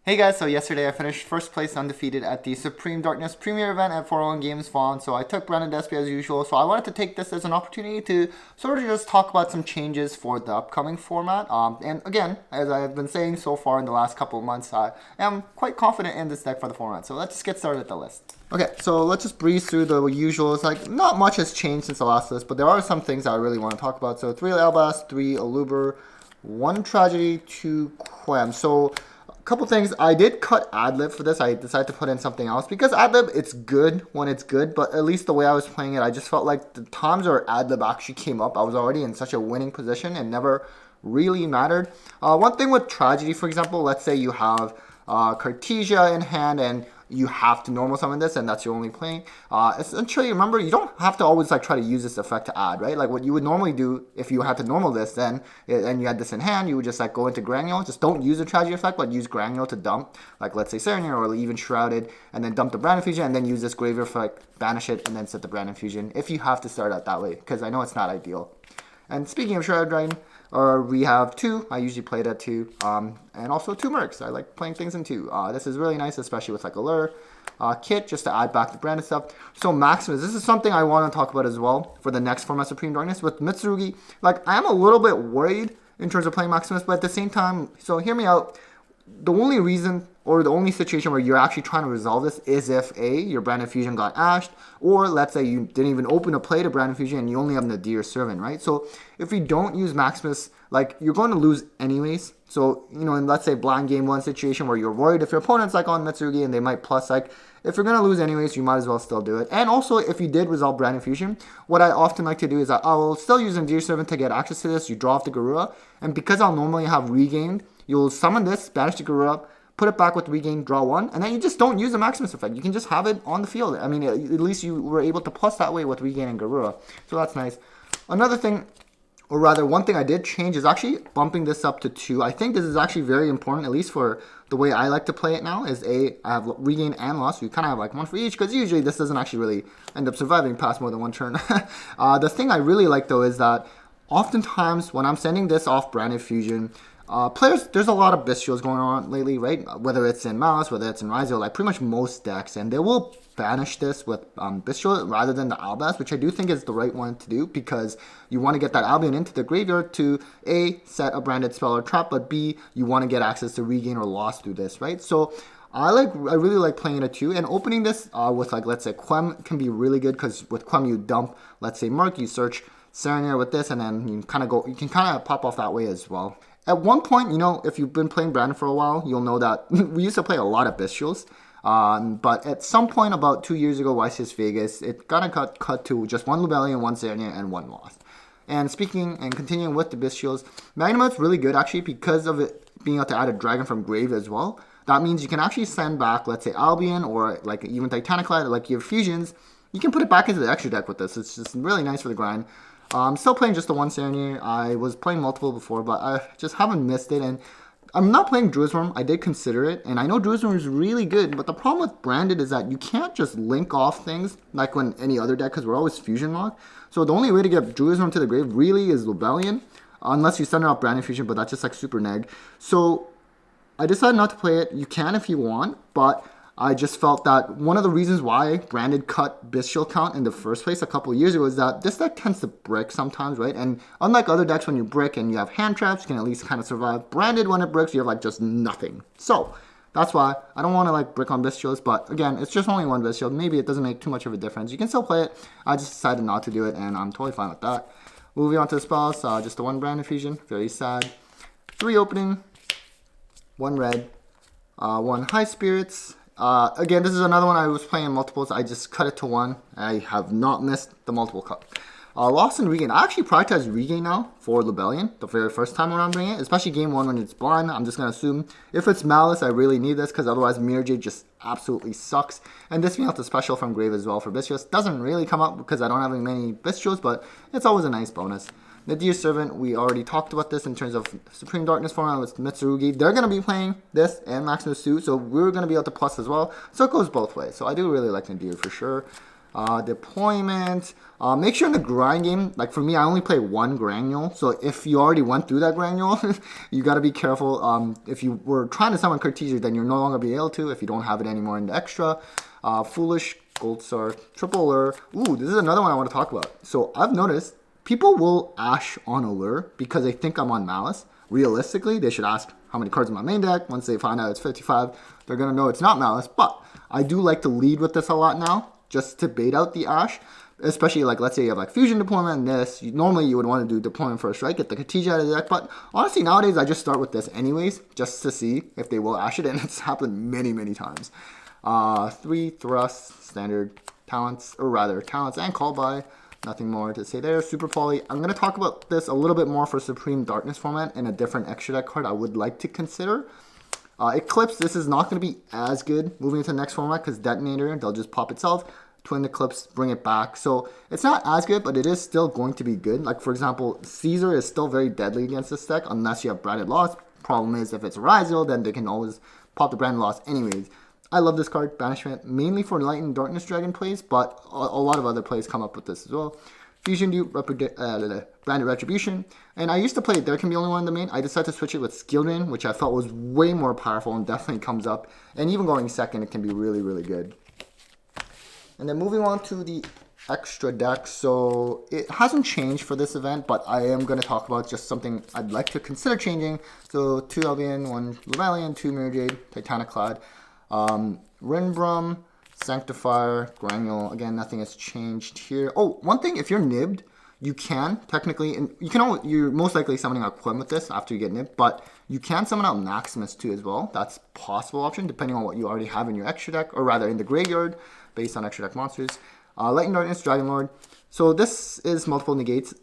Hey guys, so yesterday I finished first place undefeated at the Supreme Darkness Premier event at 401 Games Vaughan. So I took Branded Despia as usual. So I wanted to take this as an opportunity to sort of just talk about some changes for the upcoming format. And again, as I've been saying so far in the last couple of months, I am quite confident in this deck for the format. So let's just get started with the list. Okay, so let's just breeze through the usuals. Like, not much has changed since the last list, but there are some things I really want to talk about. So 3 Albas, 3 Aluber, 1 Tragedy, 2 Quem. So couple things. I did cut adlib for this. I decided to put in something else because adlib, it's good when it's good, but at least the way I was playing it, I just felt like the times where adlib actually came up, I was already in such a winning position and never really mattered. One thing with tragedy, for example, let's say you have Cartesia in hand and you have to normal summon this and that's your only playing. Essentially, remember, you don't have to always try to use this effect to add, right? Like what you would normally do if you had to normal this then, and you had this in hand, you would just go into Granule. Just don't use the tragedy effect, but use Granule to dump, like let's say Serenir or even Shrouded, and then dump the Brand Infusion, and then use this Graveyard effect, banish it, and then set the Brand Infusion if you have to start out that way, because I know it's not ideal. And speaking of Shrouded Dragon, we have 2. I usually play that 2. And also 2 Mercs. I like playing things in 2. This is really nice, especially with Allure. Kit, just to add back the branded stuff. So Maximus, this is something I want to talk about as well for the next format, Supreme Darkness. With Mitsurugi, I am a little bit worried in terms of playing Maximus, but at the same time, so hear me out. The only reason or the only situation where you're actually trying to resolve this is if A, your Brand Infusion got ashed, or let's say you didn't even open a play to Brand Infusion and you only have Nadir Servant, right? So if you don't use Maximus, you're going to lose anyways. So, in let's say blind game 1 situation where you're worried if your opponent's on Mitsurugi and they might plus, if you're going to lose anyways, you might as well still do it. And also, if you did resolve Brand Infusion, what I often like to do is I will still use Nadir Servant to get access to this. You draw off the Garura, and because I'll normally have regained, you'll summon this, banish the Garura, put it back with regain, draw 1, and then you just don't use the Maximus effect. You can just have it on the field. I mean, at least you were able to plus that way with regain and Garura. So that's nice. Another thing, or rather one thing I did change is actually bumping this up to 2. I think this is actually very important, at least for the way I like to play it now, is I have regain and loss. So you kind of have 1 for each, because usually this doesn't actually really end up surviving past more than 1 turn. The thing I really like though is that oftentimes when I'm sending this off Brand Infusion, players, there's a lot of Bestials going on lately, right? Whether it's in Malice, whether it's in Rizio, pretty much most decks, and they will banish this with Bestial rather than the Albas, which I do think is the right one to do because you want to get that Albion into the graveyard to A, set a branded spell or trap, but B, you want to get access to regain or loss through this, right? So I really like playing it too, and opening this with let's say Quem can be really good because with Quem you dump, let's say Merc, you search Serenir with this, and then you can kind of pop off that way as well. At one point, if you've been playing Brandon for a while, you'll know that we used to play a lot of Bestials. But at some point about 2 years ago, YCS Vegas, it kind of cut to just 1 Lubellion, 1 Serenir, and 1 Lost. And speaking and continuing with the Bestials, Magnemite's really good actually because of it being able to add a dragon from grave as well. That means you can actually send back, let's say, Albion or even Titanic Light, your fusions. You can put it back into the extra deck with this. It's just really nice for the grind. I'm still playing just the 1 Serenir. I was playing multiple before, but I just haven't missed it. And I'm not playing Druid's. I did consider it, and I know Druid's is really good, but the problem with Branded is that you can't just link off things like when any other deck, because we're always fusion locked. So the only way to get Druid's to the grave really is Lubellion, unless you send it off Brand Infusion, but that's just super neg. So I decided not to play it. You can if you want, but I just felt that one of the reasons why Branded cut Bestial count in the first place a couple of years ago is that this deck tends to brick sometimes, right? And unlike other decks, when you brick and you have hand traps, you can at least kind of survive. Branded, when it bricks, you have just nothing. So that's why I don't want to brick on Bestials, but again, it's just only 1 Bestial. Maybe it doesn't make too much of a difference. You can still play it. I just decided not to do it, and I'm totally fine with that. Moving on to the spells, just the 1 Brand Infusion, very sad. 3 opening, 1 red, 1 High Spirits. Again, this is another one I was playing in multiples. I just cut it to 1. I have not missed the multiple cut. Lost and Regain. I actually prioritize Regain now for Lubellion the very first time around doing it, especially game 1 when it's blind. I'm just going to assume if it's Malice, I really need this because otherwise Mirror Jade just absolutely sucks. And this being out the special from Grave as well for Bestials doesn't really come up because I don't have many Bestials, but it's always a nice bonus. Nadir Servant, we already talked about this in terms of Supreme Darkness format with Mitsurugi. They're going to be playing this and Maximus too, so we're going to be able to plus as well. So it goes both ways. So I do really like Nadir for sure. Deployment. Make sure in the grind game, like for me, I only play one granule. So if you already went through that granule, you got to be careful. If you were trying to summon Cartesia, then you're no longer be able to if you don't have it anymore in the extra. Foolish, Gold Star, Triple Lure. Ooh, this is another one I want to talk about. So I've noticed people will Ash on a lure because they think I'm on Malice. Realistically, they should ask how many cards in my main deck. Once they find out it's 55, they're going to know it's not Malice. But I do like to lead with this a lot now, just to bait out the Ash. Especially, like, let's say you have, like, Fusion Deployment and this. Normally, you would want to do Deployment first, right? Get the Cartesia out of the deck. But honestly, nowadays, I just start with this anyways, just to see if they will Ash it. And it's happened many, many times. 3 Thrust, Standard, Talents, or rather, Talents and Call By. Nothing more to say there. Super Poly. I'm going to talk about this a little bit more for Supreme Darkness format and a different extra deck card I would like to consider. Eclipse, this is not going to be as good moving into the next format because Detonator, they'll just pop itself. Twin Eclipse, bring it back. So it's not as good, but it is still going to be good. Like, for example, Caesar is still very deadly against this deck unless you have Branded Loss. Problem is, if it's Ryzel, then they can always pop the Branded Loss anyways. I love this card, Banishment, mainly for Light and Darkness Dragon plays, but a lot of other plays come up with this as well. Fusion Dupe, Branded Retribution. And I used to play it, there can be only one in the main. I decided to switch it with Skillman, which I felt was way more powerful and definitely comes up. And even going second, it can be really, really good. And then moving on to the extra deck. So it hasn't changed for this event, but I am going to talk about just something I'd like to consider changing. So 2 Albion, 1 Lavalian, 2 Mirror Jade, Titaniclad, Rinbrum, Sanctifier, Granule. Again, nothing has changed here. Oh, one thing, if you're nibbed, you can technically, and you're most likely summoning out Quim with this after you get nibbed, but you can summon out Maximus too as well. That's a possible option depending on what you already have in your extra deck, or rather in the graveyard based on extra deck monsters. Light and Darkness, Dragon Lord. So this is multiple negates.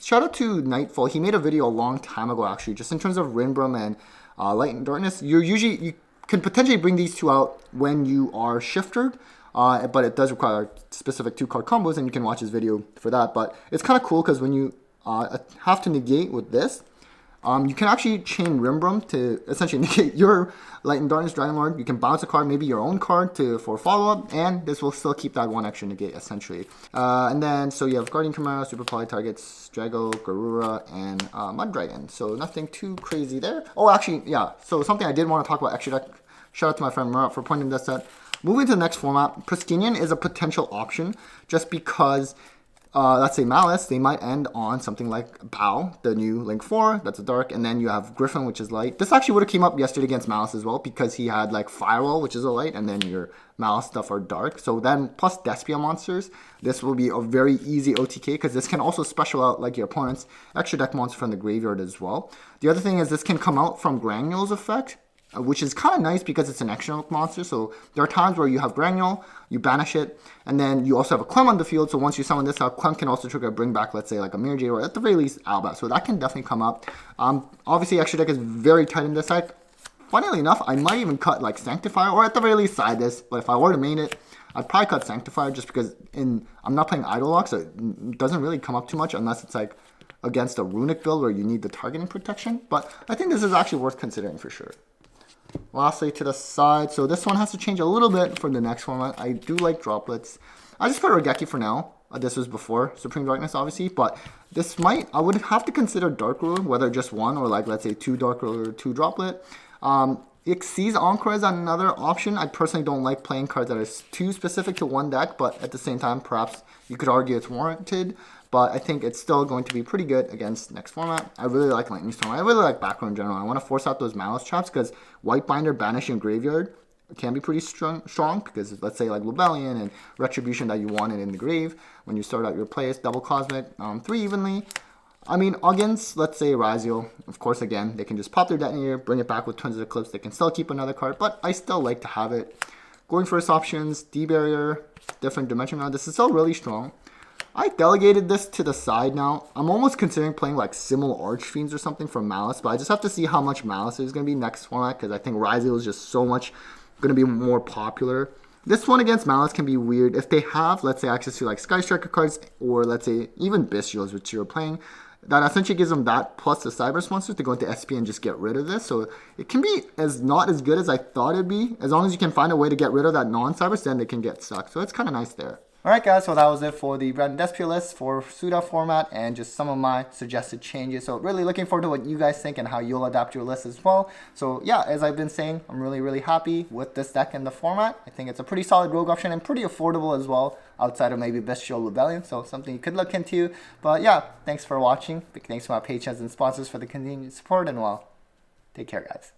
Shout out to Nightfall. He made a video a long time ago actually, just in terms of Rinbrum and Light and Darkness. You can potentially bring these two out when you are shifted, but it does require specific 2-card combos, and you can watch his video for that. But it's kind of cool because when you have to negate with this, you can actually chain Rinbrum to essentially negate your Light and Darkness Dragon Lord. You can bounce a card, maybe your own card for follow-up, and this will still keep that one extra negate, essentially. And then, so you have Guardian Chimera, Super Poly targets, Drago, Garura, and Mud Dragon. So nothing too crazy there. Oh, actually, yeah. So something I did want to talk about extra deck. Shout out to my friend Murat for pointing this out. Moving to the next format, Pristinian is a potential option just because, let's say Malice, they might end on something like Bow, the new Link 4, that's a dark, and then you have Griffin, which is light. This actually would have came up yesterday against Malice as well because he had like Firewall, which is a light, and then your Malice stuff are dark. So then, plus Despia monsters, this will be a very easy OTK because this can also special out like your opponent's extra deck monster from the graveyard as well. The other thing is this can come out from Granule's effect, which is kind of nice because it's an extra monster. So there are times where you have Granule, you banish it, and then you also have a Clem on the field. So once you summon this out, Clem can also trigger a bring back, let's say like a Mirror Jade, or at the very least Alba. So that can definitely come up. Obviously, extra deck is very tight in this deck. Funnily enough, I might even cut like Sanctifier, or at the very least side this. But if I were to main it, I'd probably cut Sanctifier just because I'm not playing Idol Lock, so it doesn't really come up too much unless it's like against a Runic build where you need the targeting protection. But I think this is actually worth considering for sure. Lastly, to the side, so this one has to change a little bit for the next format. I do like droplets. I just put Regeki for now. This was before Supreme Darkness, obviously, but this I would have to consider Dark Ruler, whether just one or like, let's say 2 Dark Ruler, 2 Droplet. Xyz Encore is another option. I personally don't like playing cards that are too specific to one deck, but at the same time, perhaps you could argue it's warranted. But I think it's still going to be pretty good against next format. I really like Lightning Storm. I really like Back Row in general. I want to force out those Malice traps because White Binder, Banishing Graveyard can be pretty strong because let's say like Lobellion and Retribution that you wanted in the grave when you start out your plays, Double Cosmic, 3 evenly. I mean, against, let's say, Raziel, of course, again, they can just pop their Detonator, bring it back with Twins of Eclipse. They can still keep another card, but I still like to have it. Going first options, D-Barrier, different dimension. Now, this is still really strong. I delegated this to the side now. I'm almost considering playing like Simul Archfiends or something from Malice, but I just have to see how much Malice is going to be next format because I think Raziel is just so much going to be more popular. This one against Malice can be weird. If they have, let's say, access to like Sky Striker cards or let's say even Bestials, which you're playing, that essentially gives them that plus the Cybers monster to go into SP and just get rid of this. So it can be not as good as I thought it'd be. As long as you can find a way to get rid of that non-Cybers, then they can get stuck. So it's kind of nice there. Alright guys, so that was it for the Branded Despia list for SUDA format and just some of my suggested changes. So really looking forward to what you guys think and how you'll adapt your list as well. So yeah, as I've been saying, I'm really happy with this deck and the format. I think it's a pretty solid rogue option and pretty affordable as well, outside of maybe Bestial Rebellion, so something you could look into. But yeah, thanks for watching. Big thanks to my patrons and sponsors for the continued support, and well, take care guys.